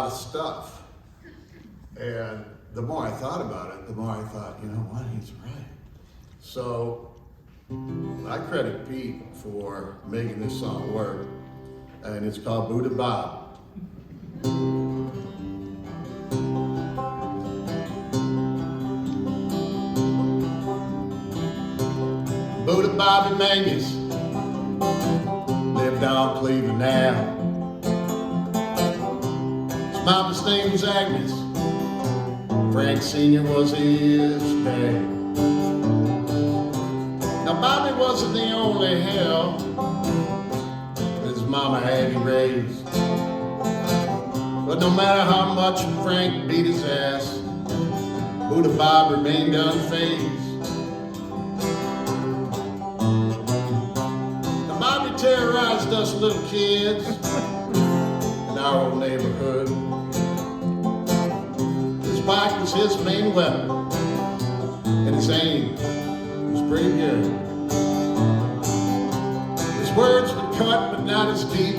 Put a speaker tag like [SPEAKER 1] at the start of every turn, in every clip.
[SPEAKER 1] of stuff. And the more I thought about it, the more I thought, you know what, he's right. So I credit Pete for making this song work, and it's called Buddha Bob. Buddha Bob and Mangus lived on Cleveland Ave. His mama's name was Agnes. Frank Sr. was his dad. Now Bobby wasn't the only hell that his mama had him raised. But no matter how much Frank beat his ass, Buddha Bob remained unfazed. Now Bobby terrorized us little kids in our old neighborhood. His bike was his main weapon, and his aim was pretty good. His words would cut, but not as deep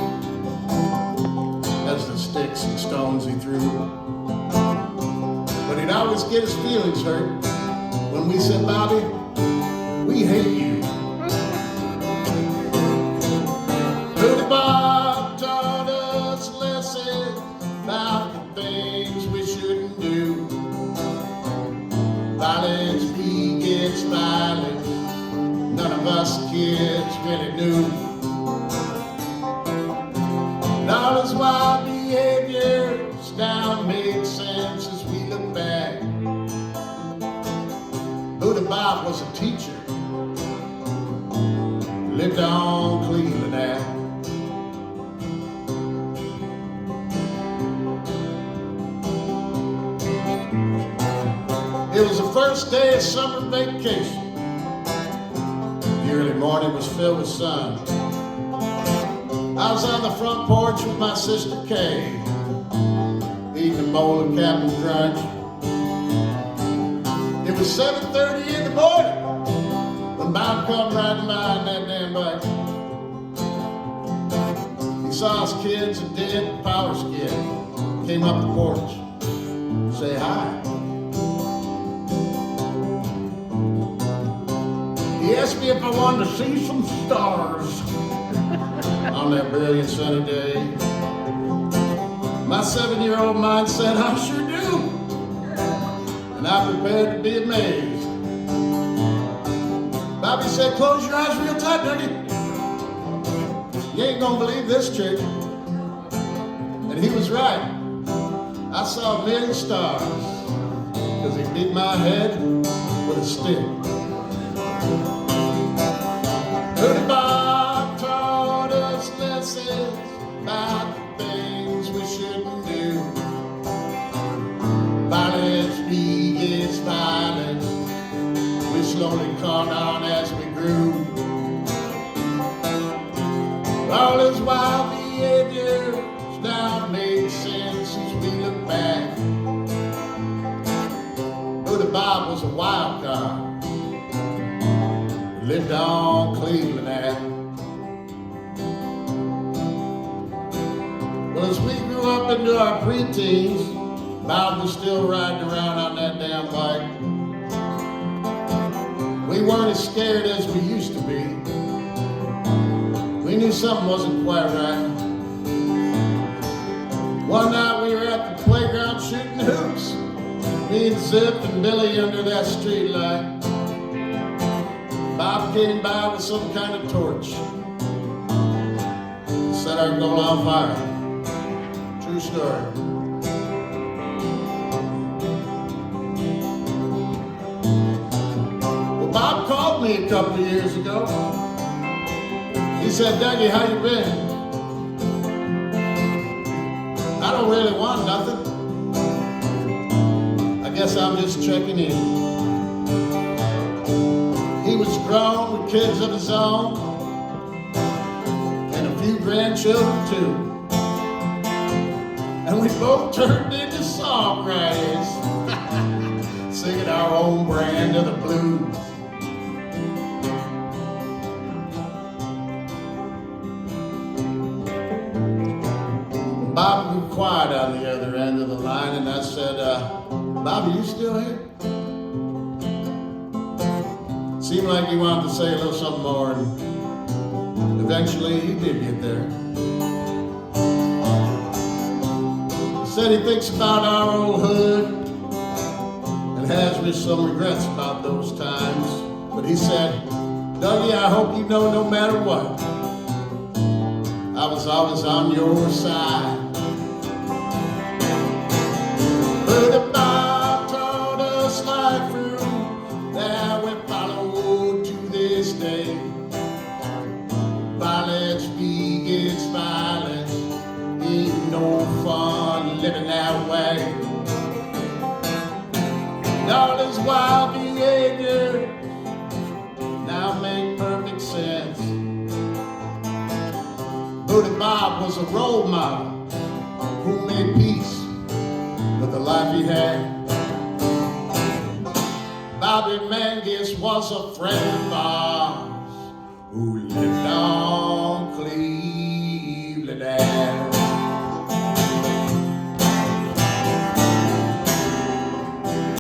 [SPEAKER 1] as the sticks and stones he threw. But he'd always get his feelings hurt when we said, Bobby, we hate you. Buddha Bob taught us lessons about the things we shouldn't do. Violence begets violence. None of us kids really knew. And all his wild behaviors now made sense as we look back. Buddha Bob was a teacher. He lived on Cleveland Ave. It was the first day of summer vacation. The early morning was filled with sun. I was on the front porch with my sister Kay, eating a bowl of Captain Crunch. It was 7:30 in the morning when Bob come riding by on that damn bike. He saw us kids and did power skid. Came up the porch, say hi. He asked me if I wanted to see some stars on that brilliant sunny day. My 7-year-old mind said, I sure do. And I prepared to be amazed. Bobby said, close your eyes real tight, Dougie. You ain't gonna believe this trick. And he was right. I saw a million stars because he beat my head with a stick. Buddha Bob taught us lessons about the things we shouldn't do. Violence begets violence. We slowly caught on as we grew. All his wild behaviors now made sense as we look back. Buddha Bob was a wild card. Lived on Cleveland Ave. Well, as we grew up into our preteens, Bob was still riding around on that damn bike. We weren't as scared as we used to be. We knew something wasn't quite right. One night we were at the playground shooting hoops. Me and Zip and Billy under that street light. Bob came by with some kind of torch. Set our goal on fire. True story. Well, Bob called me a couple of years ago. He said, Dougie, how you been? I don't really want nothing. I guess I'm just checking in. He was grown with kids of his own and a few grandchildren too. And we both turned into songwriters, singing our own brand of the blues. Bob grew quiet on the other other end of the line, and I said, Bobby, you still here? Seemed like he wanted to say a little something more, and eventually he did get there. He said he thinks about our old hood and has me some regrets about those times. But he said, Dougie, I hope you know no matter what, I was always on your side. But the Bob taught us life through that we follow to this day. Violence begets violence, ain't no fun living that way. And all this wild behavior now make perfect sense. Booty Bob was a role model who made peace with the life he had. Bobby Mangus was a friend of ours who lived